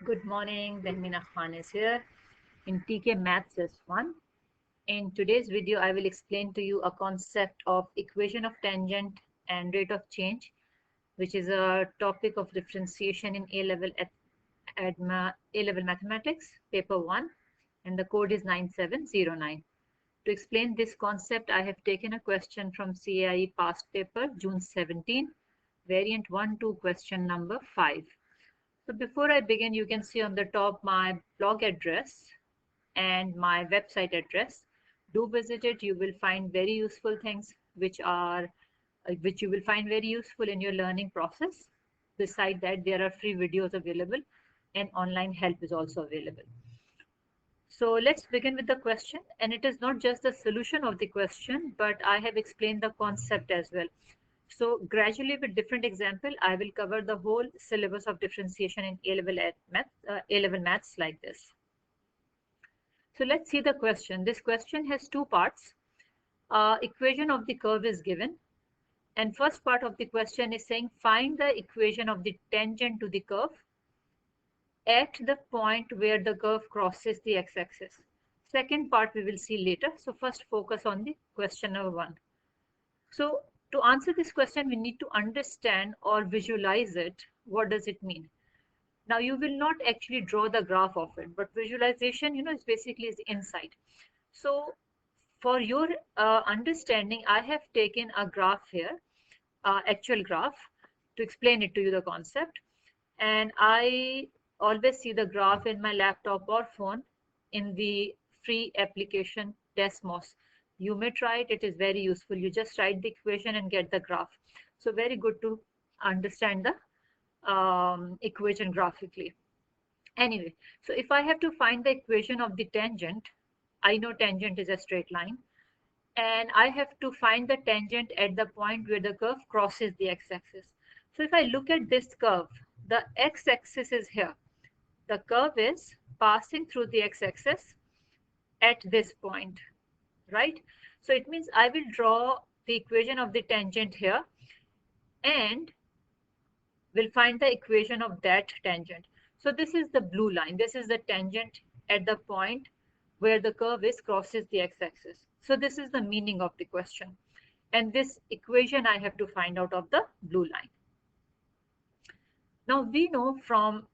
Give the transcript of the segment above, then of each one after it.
Good morning, Behmina Khan is here in TK Maths S1. In today's video, I will explain to you a concept of equation of tangent and rate of change, which is a topic of differentiation in A-level A-level mathematics, paper 1, and the code is 9709. To explain this concept, I have taken a question from CAIE past paper, June 17, variant 1-2, question number 5. So before I begin, you can see on the top my blog address and my website address. Do visit it. You will find very useful things which you will find very useful in your learning process. Beside that, there are free videos available and online help is also available. So let's begin with the question. And it is not just the solution of the question, but I have explained the concept as well. So gradually with different example, I will cover the whole syllabus of differentiation in A-level maths like this. So let's see the question. This question has two parts. Equation of the curve is given. And first part of the question is saying find the equation of the tangent to the curve at the point where the curve crosses the x-axis. Second part we will see later. So first focus on the question number 1. So to answer this question, we need to understand or visualize it. What does it mean? Now you will not actually draw the graph of it, but visualization, is basically is insight. So for your understanding, I have taken a graph here, actual graph, to explain it to you, the concept. And I always see the graph in my laptop or phone in the free application Desmos. You may try it. It is very useful. You just write the equation and get the graph. So very good to understand the equation graphically. Anyway, so if I have to find the equation of the tangent, I know tangent is a straight line. And I have to find the tangent at the point where the curve crosses the x-axis. So if I look at this curve, the x-axis is here. The curve is passing through the x-axis at this point, right? So it means I will draw the equation of the tangent here and will find the equation of that tangent. So this is the blue line. This is the tangent at the point where the curve is crosses the x-axis. So this is the meaning of the question. And this equation I have to find out of the blue line. Now we know from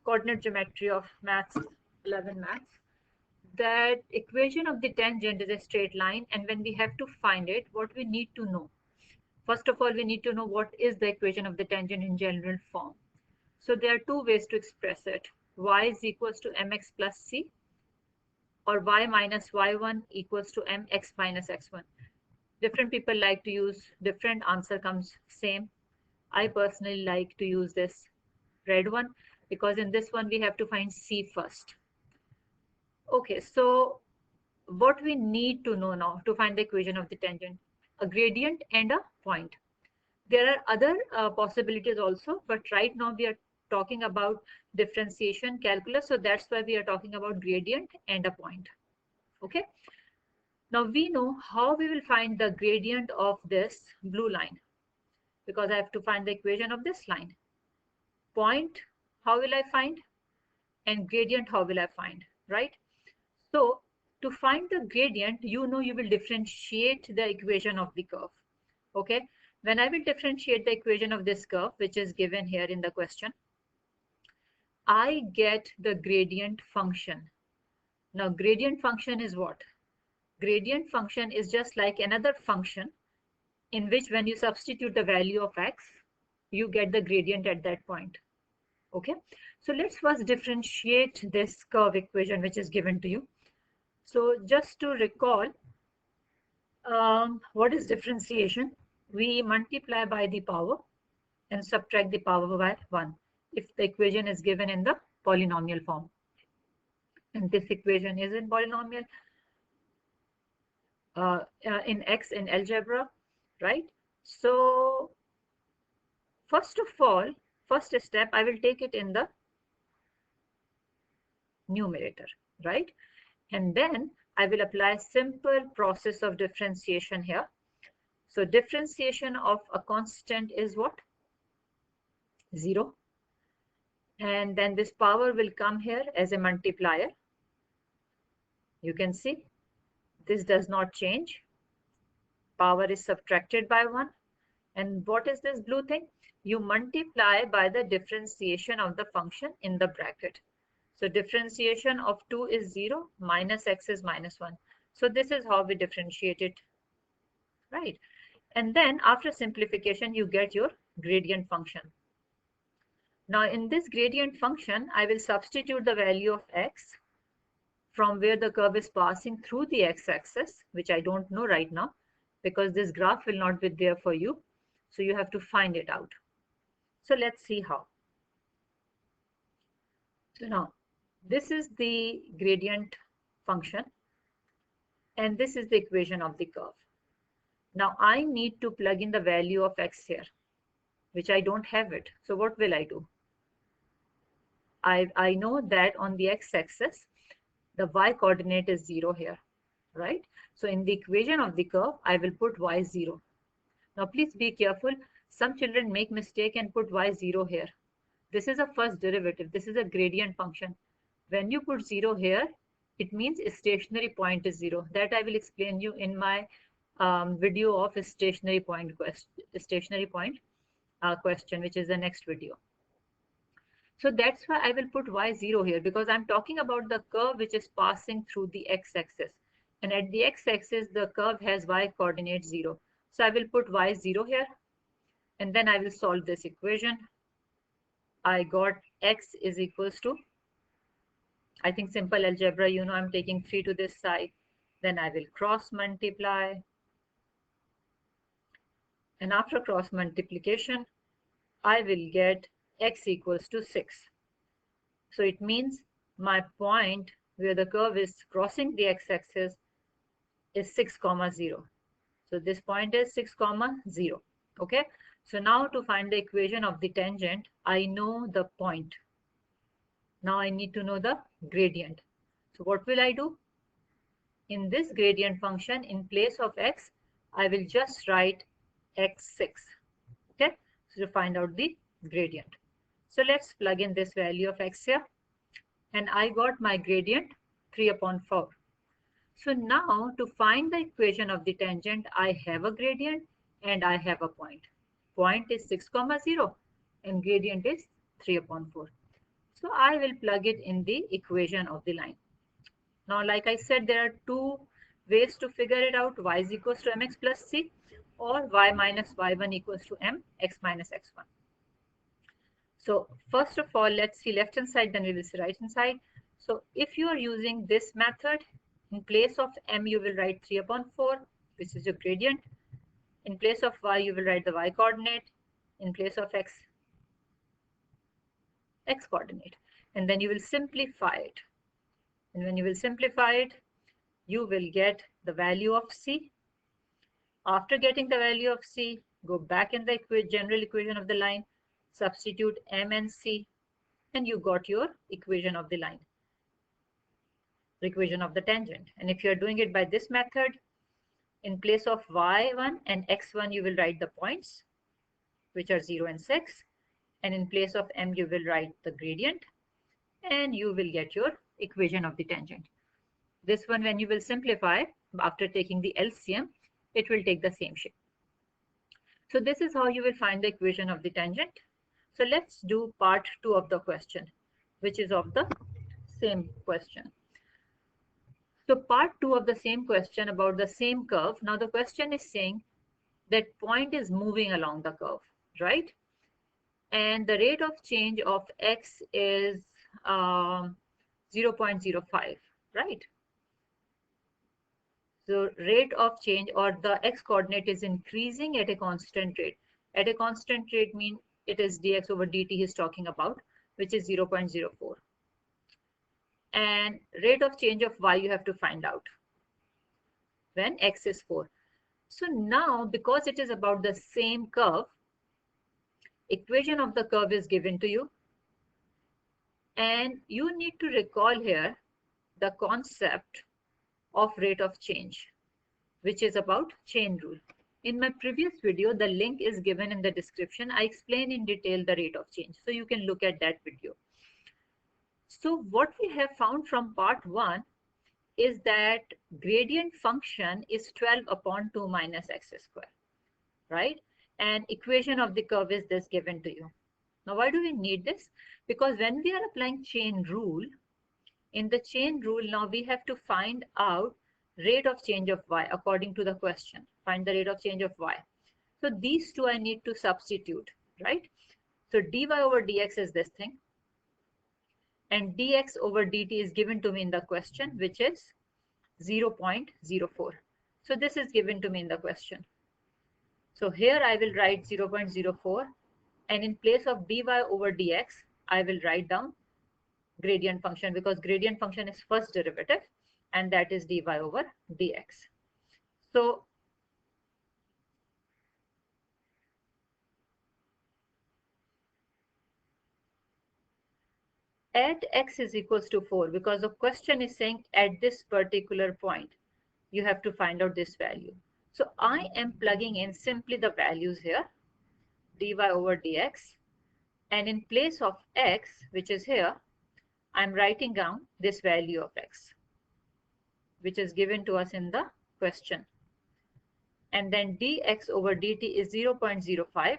coordinate geometry of maths, 11 maths, that equation of the tangent is a straight line. And when we have to find it, what we need to know. First of all, we need to know what is the equation of the tangent in general form. So there are two ways to express it. Y is equals to mx plus c, or y minus y1 equals to mx minus x1. Different people like to use different, answer comes same. I personally like to use this red one because in this one we have to find c first. Okay, so what we need to know now to find the equation of the tangent, a gradient and a point. There are other possibilities also, but right now we are talking about differentiation calculus, so that's why we are talking about gradient and a point. Okay, now we know how we will find the gradient of this blue line because I have to find the equation of this line. Point, how will I find? And gradient, how will I find, right? So to find the gradient, you will differentiate the equation of the curve. Okay, when I will differentiate the equation of this curve, which is given here in the question, I get the gradient function. Now gradient function is what? Gradient function is just like another function in which when you substitute the value of x, you get the gradient at that point. Okay, so let's first differentiate this curve equation which is given to you. So just to recall, what is differentiation? We multiply by the power and subtract the power by 1 if the equation is given in the polynomial form. And this equation is in polynomial in X in algebra, right? So first of all, first step, I will take it in the numerator, right? And then I will apply simple process of differentiation here. So differentiation of a constant is what? 0. And then this power will come here as a multiplier. You can see this does not change. Power is subtracted by 1. And what is this blue thing? You multiply by the differentiation of the function in the bracket. So differentiation of 2 is 0, minus x is minus 1. So this is how we differentiate it, right? And then after simplification, you get your gradient function. Now in this gradient function, I will substitute the value of x from where the curve is passing through the x-axis, which I don't know right now because this graph will not be there for you. So you have to find it out. So let's see how. So now this is the gradient function and this is the equation of the curve. Now I need to plug in the value of x here, which I don't have it. So what will I do? I know that on the x-axis, the y coordinate is 0 here, right? So in the equation of the curve, I will put y 0. Now please be careful. Some children make mistake and put y 0 here. This is a first derivative. This is a gradient function. When you put 0 here, it means a stationary point is 0. That I will explain you in my video of a stationary point question, which is the next video. So that's why I will put y0 here because I'm talking about the curve which is passing through the x-axis. And at the x-axis, the curve has y coordinate 0. So I will put y0 here. And then I will solve this equation. I got x is equals to, I think simple algebra, you know, I'm taking 3 to this side. Then I will cross multiply. And after cross multiplication, I will get x equals to 6. So it means my point where the curve is crossing the x-axis is 6, 0. So this point is 6, 0. Okay. So now to find the equation of the tangent, I know the point. Now I need to know the gradient. So what will I do? In this gradient function, in place of x, I will just write x6. Okay. So to find out the gradient. So let's plug in this value of x here. And I got my gradient 3/4. So now to find the equation of the tangent, I have a gradient and I have a point. Point is 6, 0 and gradient is 3/4. So I will plug it in the equation of the line. Now, like I said, there are two ways to figure it out. Y is equals to mx plus c or y minus y1 equals to m x minus x1. So first of all, let's see left hand side, then we will see right hand side. So if you are using this method, in place of m, you will write 3/4, which is your gradient. In place of y, you will write the y coordinate. In place of x, x coordinate. And then you will simplify it. And when you will simplify it, you will get the value of c. After getting the value of c, go back in the general equation of the line, substitute m and c, and you got your equation of the line, the equation of the tangent. And if you are doing it by this method, in place of y1 and x1, you will write the points, which are 0 and 6. And in place of m, you will write the gradient, and you will get your equation of the tangent. This one, when you will simplify, after taking the LCM, it will take the same shape. So this is how you will find the equation of the tangent. So let's do part 2 of the question, which is of the same question. So part 2 of the same question about the same curve. Now the question is saying that point is moving along the curve, right? And the rate of change of x is 0.05, right? So rate of change or the x coordinate is increasing at a constant rate. At a constant rate means it is dx over dt he's talking about, which is 0.04. And rate of change of y you have to find out when x is 4. So now, because it is about the same curve, equation of the curve is given to you. And you need to recall here the concept of rate of change, which is about chain rule. In my previous video, the link is given in the description. I explain in detail the rate of change. So you can look at that video. So what we have found from part 1 is that gradient function is 12 upon 2 minus x square, right? And equation of the curve is this given to you. Now, why do we need this? Because when we are applying chain rule, in the chain rule, now we have to find out rate of change of y according to the question. Find the rate of change of y. So these two I need to substitute, right? So dy over dx is this thing, and dx over dt is given to me in the question, which is 0.04. So this is given to me in the question. So here I will write 0.04, and in place of dy over dx, I will write down gradient function, because gradient function is first derivative, and that is dy over dx. So at x is equals to 4, because the question is saying at this particular point, you have to find out this value. So I am plugging in simply the values here, dy over dx, and in place of x, which is here, I'm writing down this value of x, which is given to us in the question. And then dx over dt is 0.05,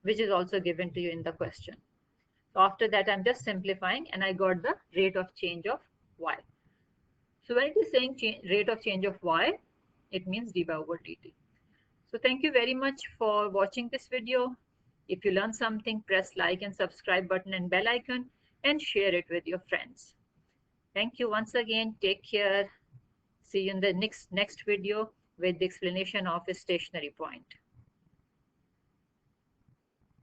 which is also given to you in the question. So after that, I'm just simplifying, and I got the rate of change of y. So when it is saying rate of change of y, it means dy over dt. So thank you very much for watching this video. If you learned something, press like and subscribe button and bell icon, and share it with your friends. Thank you once again. Take care. See you in the next video with the explanation of a stationary point.